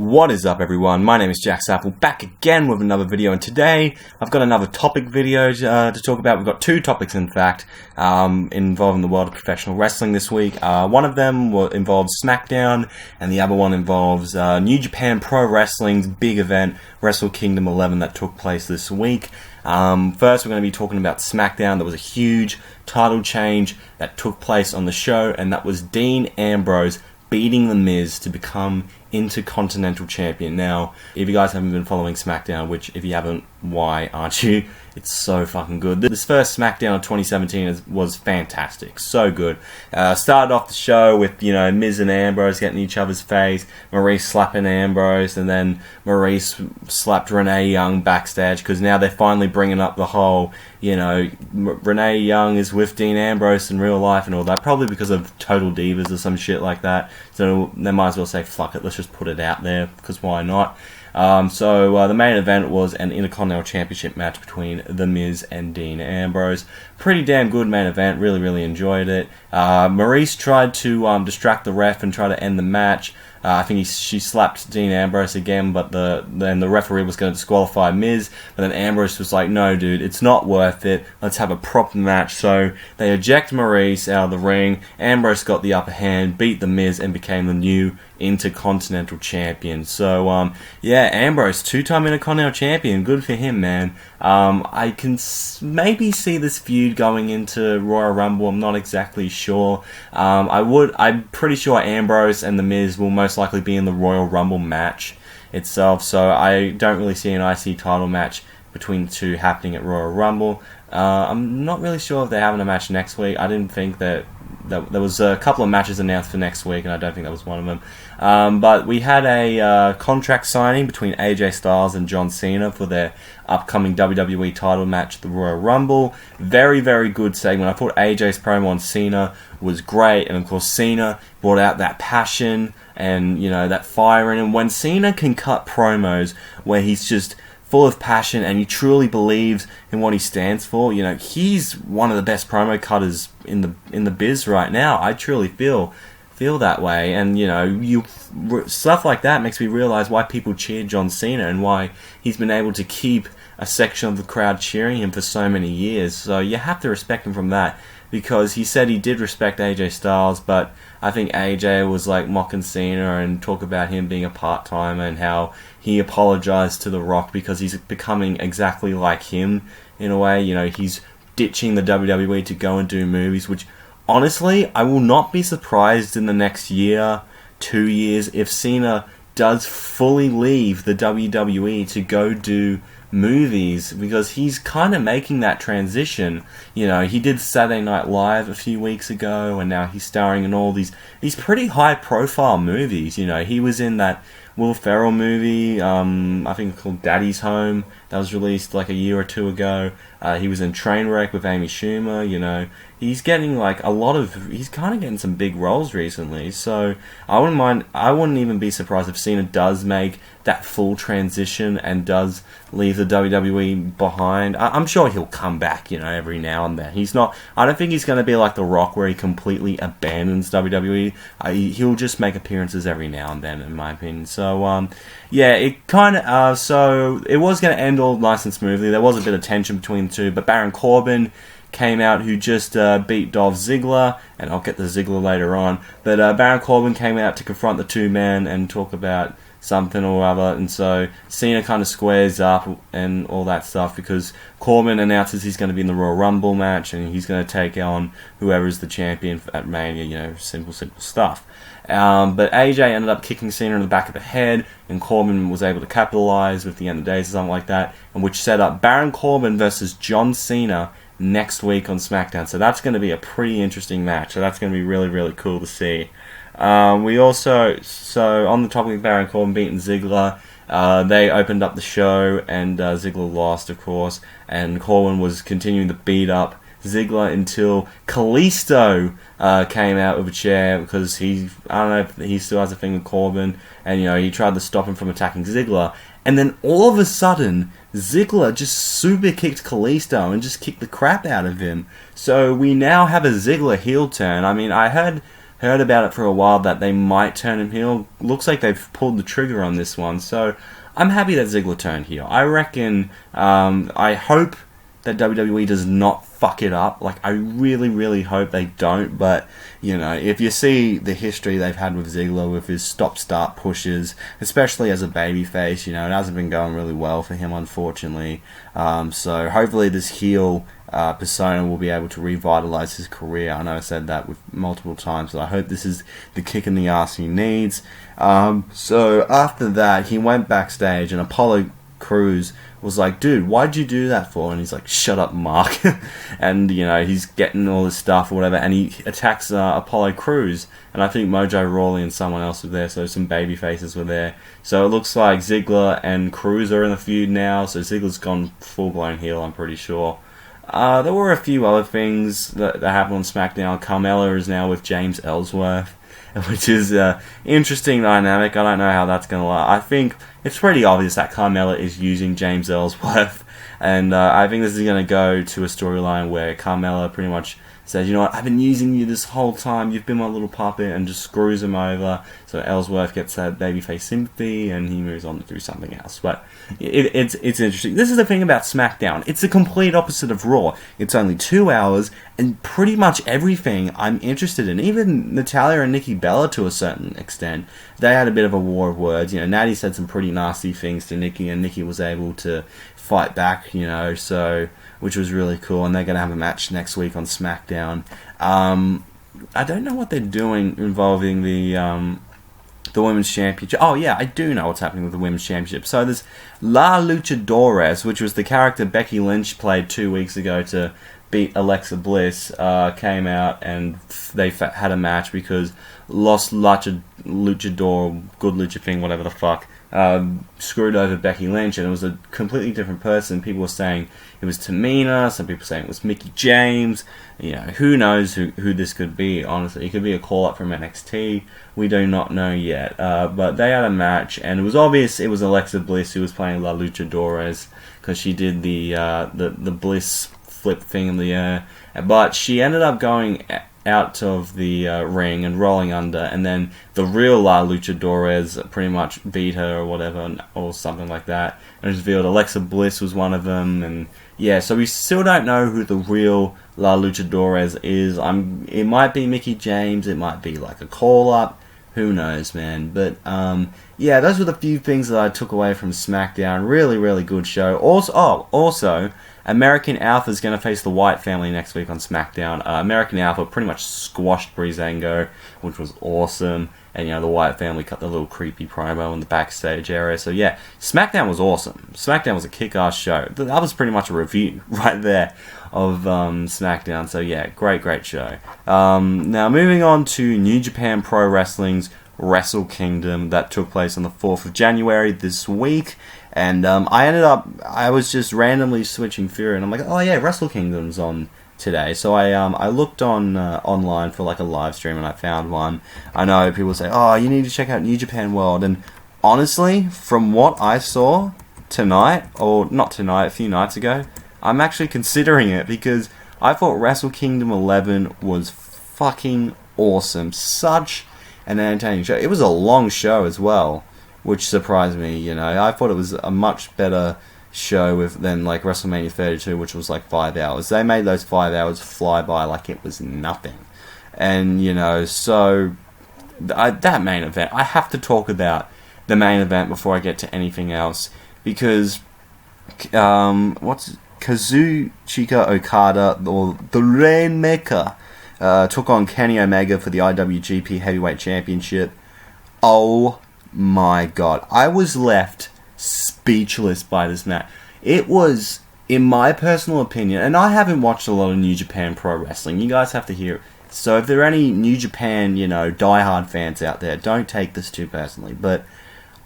What is up, everyone? My name is Jack Apple, back again with another video, and today I've got another topic video to talk about. We've got two topics, in fact, involving the world of professional wrestling this week. One of them involves SmackDown, and the other one involves New Japan Pro Wrestling's big event, Wrestle Kingdom 11, that took place this week. First, we're going to be talking about SmackDown. There was a huge title change that took place on the show, and that was Dean Ambrose beating The Miz to become Intercontinental Champion. Now, if you guys haven't been following SmackDown, which if you haven't, why aren't you? It's so fucking good. This first SmackDown of 2017 was fantastic. So good. Started off the show with, Miz and Ambrose getting each other's face, Maurice slapping Ambrose, and then Maurice slapped Renee Young backstage, because now they're finally bringing up the whole, Renee Young is with Dean Ambrose in real life and all that, probably because of Total Divas or some shit like that. So they might as well say, fuck it, let's just put it out there, because why not? So the main event was an Intercontinental Championship match between The Miz and Dean Ambrose. Pretty damn good main event. Really, really enjoyed it. Maurice tried to distract the ref and try to end the match. I think she slapped Dean Ambrose again, but then the referee was going to disqualify Miz. But then Ambrose was like, no, dude, it's not worth it. Let's have a proper match. So they eject Maurice out of the ring. Ambrose got the upper hand, beat The Miz, and became the new Intercontinental Champion. So, Ambrose, two-time Intercontinental Champion. Good for him, man. I can maybe see this feud going into Royal Rumble. I'm not exactly sure. I'm pretty sure Ambrose and The Miz will most likely be in the Royal Rumble match itself, so I don't really see an IC title match between the two happening at Royal Rumble. I'm not really sure if they're having a match next week. I didn't think that there was a couple of matches announced for next week, and I don't think that was one of them. But we had a contract signing between AJ Styles and John Cena for their upcoming WWE title match at the Royal Rumble. Very, very good segment. I thought AJ's promo on Cena was great, and of course Cena brought out that passion and, that fire in him. When Cena can cut promos where he's just full of passion and he truly believes in what he stands for, he's one of the best promo cutters in the biz right now. I truly feel that way, and stuff like that makes me realize why people cheer John Cena and why he's been able to keep a section of the crowd cheering him for so many years. So you have to respect him from that, because he said he did respect AJ Styles, but I think AJ was like mocking Cena and talk about him being a part-timer and how he apologized to The Rock because he's becoming exactly like him in a way. He's ditching the WWE to go and do movies, which honestly, I will not be surprised in the next year, 2 years, if Cena does fully leave the WWE to go do movies, because he's kind of making that transition. He did Saturday Night Live a few weeks ago, and now he's starring in all these pretty high profile movies. He was in that Will Ferrell movie, I think called Daddy's Home, that was released like a year or two ago. He was in Trainwreck with Amy Schumer. He's getting he's kind of getting some big roles recently, so I wouldn't even be surprised if Cena does make that full transition and does leave the WWE behind. I'm sure he'll come back, every now and then. I don't think he's going to be like The Rock, where he completely abandons WWE. He'll just make appearances every now and then, in my opinion. So, it kind of, so it was going to end all nice and smoothly. There was a bit of tension between the two, but Baron Corbin came out, who just beat Dolph Ziggler, and I'll get to Ziggler later on, but Baron Corbin came out to confront the two men and talk about something or other, and so Cena kind of squares up and all that stuff, because Corbin announces he's going to be in the Royal Rumble match and he's going to take on whoever is the champion at Mania, simple stuff. But AJ ended up kicking Cena in the back of the head, and Corbin was able to capitalize with the end of days or something like that, and which set up Baron Corbin versus John Cena next week on SmackDown. So that's going to be a pretty interesting match. So that's going to be really, really cool to see. We also, on the topic of Baron Corbin beating Ziggler, they opened up the show, and Ziggler lost, of course, and Corbin was continuing to beat up Ziggler until Kalisto came out with a chair, because I don't know if he still has a thing with Corbin, and he tried to stop him from attacking Ziggler, and then all of a sudden Ziggler just super kicked Kalisto and just kicked the crap out of him. So we now have a Ziggler heel turn. I mean, I heard heard about it for a while that they might turn him heel. Looks like they've pulled the trigger on this one, so I'm happy that Ziggler turned heel. I reckon, I hope that WWE does not fuck it up. Like, I really, really hope they don't, but, you know, if you see the history they've had with Ziggler, with his stop-start pushes, especially as a babyface, you know, it hasn't been going really well for him, unfortunately. So hopefully this heel persona will be able to revitalize his career. I know I said that with multiple times, but I hope this is the kick in the ass he needs. So after that, he went backstage, and Apollo Crews was like, dude, why'd you do that for? And he's like, shut up, Mark. And, you know, he's getting all this stuff or whatever, and he attacks Apollo Crews, and I think Mojo Rawley and someone else was there, so some baby faces were there. So it looks like Ziggler and Crews are in the feud now, so Ziggler's gone full-blown heel, I'm pretty sure. There were a few other things that happened on SmackDown. Carmella is now with James Ellsworth, which is an interesting dynamic. I don't know how that's going to last. I think it's pretty obvious that Carmella is using James Ellsworth, and I think this is going to go to a storyline where Carmella pretty much says, you know what, I've been using you this whole time, you've been my little puppet, and just screws him over. So Ellsworth gets that babyface sympathy, and he moves on to do something else. But it's interesting. This is the thing about SmackDown. It's the complete opposite of Raw. It's only 2 hours, and pretty much everything I'm interested in. Even Natalya and Nikki Bella, to a certain extent, they had a bit of a war of words. You know, Natty said some pretty nasty things to Nikki, and Nikki was able to fight back, you know, so, which was really cool. And they're going to have a match next week on SmackDown. I don't know what they're doing involving the Women's Championship. Oh, yeah, I do know what's happening with the Women's Championship. So there's La Luchadores, which was the character Becky Lynch played 2 weeks ago to beat Alexa Bliss, came out, and they had a match because Los Luchador, Good Lucha thing, whatever the fuck, screwed over Becky Lynch, and it was a completely different person. People were saying it was Tamina, some people saying it was Mickie James. You know, who knows who this could be, honestly. It could be a call-up from NXT. We do not know yet. But they had a match, and it was obvious it was Alexa Bliss who was playing La Luchadores, because she did the Bliss flip thing in the air. But she ended up going out of the ring and rolling under, and then the real La Luchadores pretty much beat her or whatever, or something like that. And it was revealed Alexa Bliss was one of them, and yeah, so we still don't know who the real La Luchadores is. It might be Mickie James, it might be like a call-up, who knows, man. But yeah, those were the few things that I took away from SmackDown. Really, really good show. Also, American Alpha is going to face the White family next week on SmackDown. American Alpha pretty much squashed Breezango, which was awesome. And, you know, the White family cut the little creepy promo in the backstage area. So, yeah, SmackDown was awesome. SmackDown was a kick-ass show. That was pretty much a review right there of SmackDown. So, yeah, great show. Now, moving on to New Japan Pro Wrestling's Wrestle Kingdom that took place on the 4th of January this week. And I was just randomly switching through, and I'm like, oh yeah, Wrestle Kingdom's on today. So I looked online for like a live stream, and I found one. I know people say, oh, you need to check out New Japan World, and honestly, from what I saw tonight, or not tonight, a few nights ago, I'm actually considering it, because I thought Wrestle Kingdom 11 was fucking awesome. Such an entertaining show. It was a long show as well, which surprised me, you know. I thought it was a much better show than like WrestleMania 32, which was like 5 hours. They made those 5 hours fly by like it was nothing. And, you know, so that main event, I have to talk about the main event before I get to anything else, because Kazuchika Okada, or the Rainmaker, took on Kenny Omega for the IWGP Heavyweight Championship. Oh my god, I was left speechless by this match. It was, in my personal opinion, and I haven't watched a lot of New Japan Pro Wrestling, you guys have to hear it. So if there are any New Japan, you know, diehard fans out there, don't take this too personally, but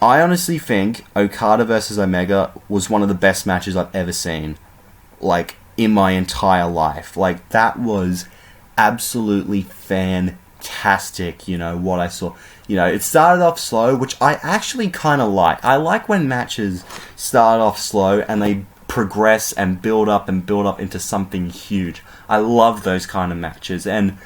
I honestly think Okada versus Omega was one of the best matches I've ever seen, like, in my entire life. Like, that was absolutely fantastic, you know, what I saw. You know, it started off slow, which I actually kind of like. I like when matches start off slow and they progress and build up into something huge. I love those kind of matches. And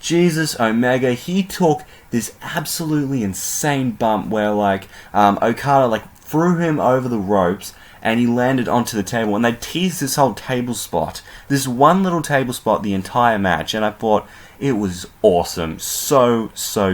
Jesus, Omega, he took this absolutely insane bump where, like, Okada, like, threw him over the ropes, and he landed onto the table, and they teased this whole table spot, this one little table spot the entire match, and I thought it was awesome, so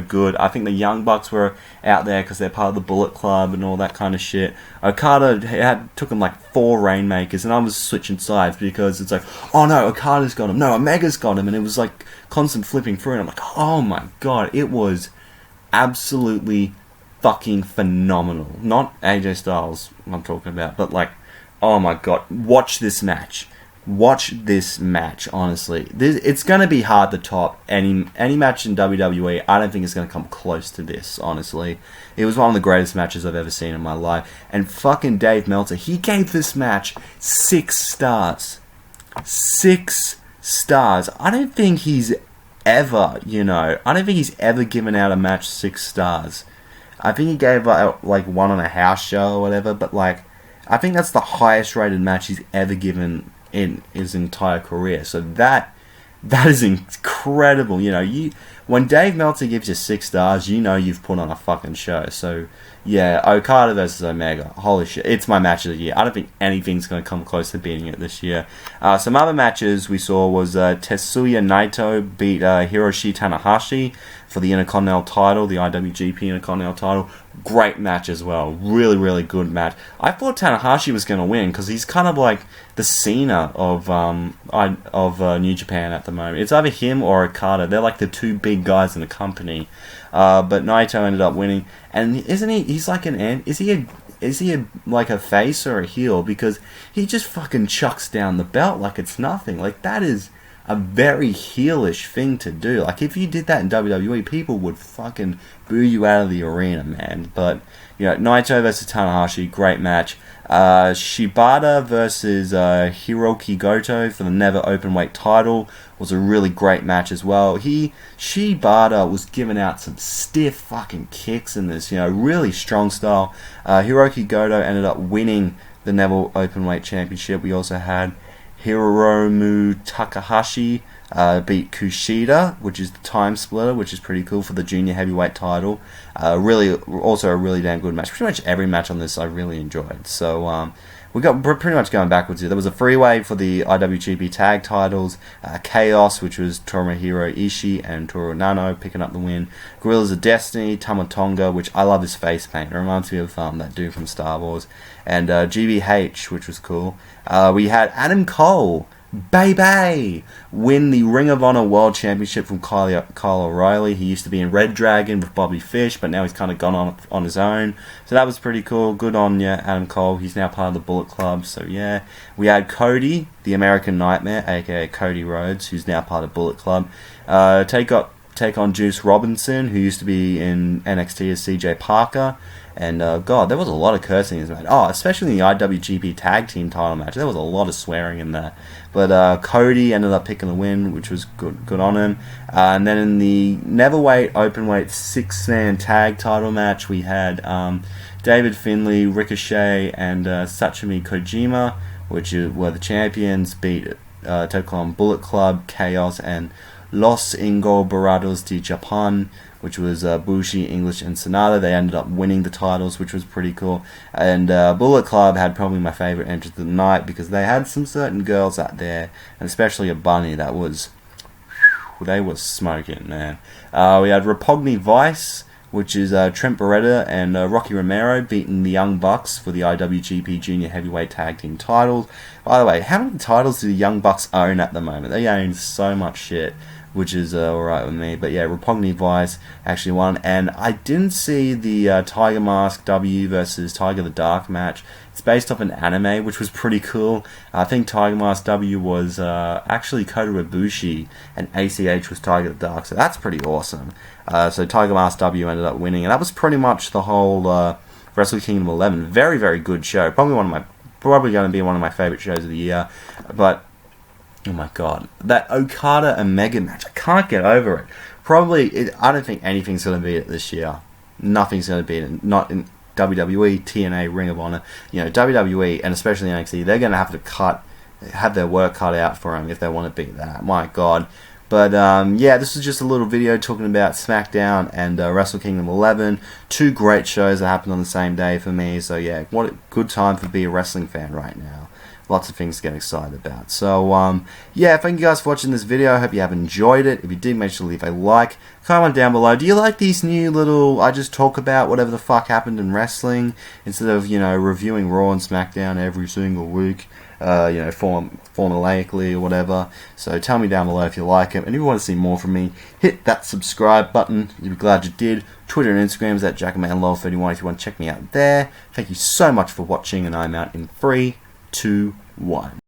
good. I think the Young Bucks were out there because they're part of the Bullet Club and all that kind of shit. Okada took him like 4 Rainmakers, and I was switching sides because it's like, oh no, Okada's got him, no, Omega's got him, and it was like constant flipping through, and I'm like, oh my god, it was absolutely fucking phenomenal. Not AJ Styles I'm talking about, but like, oh my god, watch this match. Watch this match, honestly. It's going to be hard to top any match in WWE. I don't think it's going to come close to this, honestly. It was one of the greatest matches I've ever seen in my life. And fucking Dave Meltzer, he gave this match 6 stars. 6 stars. I don't think he's ever, given out a match 6 stars. I think he gave like one on a house show or whatever, but like, I think that's the highest rated match he's ever given in his entire career. So that is incredible. When Dave Meltzer gives you 6 stars, you've put on a fucking show. So yeah, Okada versus Omega, holy shit, it's my match of the year. I don't think anything's going to come close to beating it this year. Some other matches we saw was Tetsuya Naito beat Hiroshi Tanahashi for the Intercontinental title, the IWGP Intercontinental title. Great match as well. Really good match. I thought Tanahashi was going to win because he's kind of like the Cena of New Japan at the moment. It's either him or Okada. They're like the 2 big guys in the company. But Naito ended up winning. And isn't he? He's like is he like a face or a heel? Because he just fucking chucks down the belt like it's nothing. Like, that is a very heelish thing to do. Like, if you did that in WWE, people would fucking boo you out of the arena, man. But, Naito versus Tanahashi, great match. Shibata versus Hiroki Goto for the Never Openweight title was a really great match as well. Shibata was giving out some stiff fucking kicks in this, really strong style. Hiroki Goto ended up winning the Never Openweight Championship. We also had Hiromu Takahashi beat Kushida, which is the time splitter, which is pretty cool, for the junior heavyweight title. Also a really damn good match. Pretty much every match on this I really enjoyed. So we got pretty much going backwards here. There was a 3-way for the IWGP tag titles. Chaos, which was Tomohiro Ishii and Toru Nano picking up the win. Gorillas of Destiny, Tama Tonga, which I love his face paint. It reminds me of that dude from Star Wars. And GBH, which was cool. We had Adam Cole, baby, win the Ring of Honor World Championship from Kyle O'Reilly. He used to be in Red Dragon with Bobby Fish, but now he's kind of gone on his own. So that was pretty cool. Good on you, Adam Cole. He's now part of the Bullet Club. So yeah, we had Cody, the American Nightmare, aka Cody Rhodes, who's now part of Bullet Club. Take on Juice Robinson, who used to be in NXT as CJ Parker. And God, there was a lot of cursing in this match. Oh, especially in the IWGP Tag Team title match. There was a lot of swearing in there. But Cody ended up picking the win, which was good on him. And then in the Neverweight Openweight 6-man tag title match, we had David Finlay, Ricochet, and Sachimi Kojima, which were the champions, took on Bullet Club, Chaos, and Los Ingobernables de Japan, which was Bushi, English, and Sonata. They ended up winning the titles, which was pretty cool. And Bullet Club had probably my favourite entrance of the night because they had some certain girls out there, and especially a bunny that was... they were smoking, man. We had Rapogni Vice, which is Trent Beretta and Rocky Romero beating the Young Bucks for the IWGP Junior Heavyweight Tag Team titles. By the way, how many titles do the Young Bucks own at the moment? They own so much shit, which is alright with me. But yeah, Rapogni Vice actually won. And I didn't see the Tiger Mask W versus Tiger the Dark match. It's based off an anime, which was pretty cool. I think Tiger Mask W was actually Kota Ibushi, and ACH was Tiger the Dark. So that's pretty awesome. So Tiger Mask W ended up winning. And that was pretty much the whole Wrestle Kingdom 11. Very, very good show. Probably going to be one of my favourite shows of the year. But oh my god, that Okada and Mega match, I can't get over it. I don't think anything's going to beat it this year. Nothing's going to beat it. Not in WWE, TNA, Ring of Honor. WWE, and especially NXT, they're going to have to have their work cut out for them if they want to beat that. My god. But yeah, this is just a little video talking about SmackDown and Wrestle Kingdom 11. Two great shows that happened on the same day for me. So yeah, what a good time to be a wrestling fan right now. Lots of things to get excited about. So yeah, thank you guys for watching this video. I hope you have enjoyed it. If you did, make sure to leave a like. Comment down below. Do you like these new little, I just talk about whatever the fuck happened in wrestling, instead of, you know, reviewing Raw and SmackDown every single week, you know, formulaically or whatever. So tell me down below if you like it. And if you want to see more from me, hit that subscribe button. You'll be glad you did. Twitter and Instagram is at JackermanLove31 if you want to check me out there. Thank you so much for watching, and I'm out in 3, 2, 1.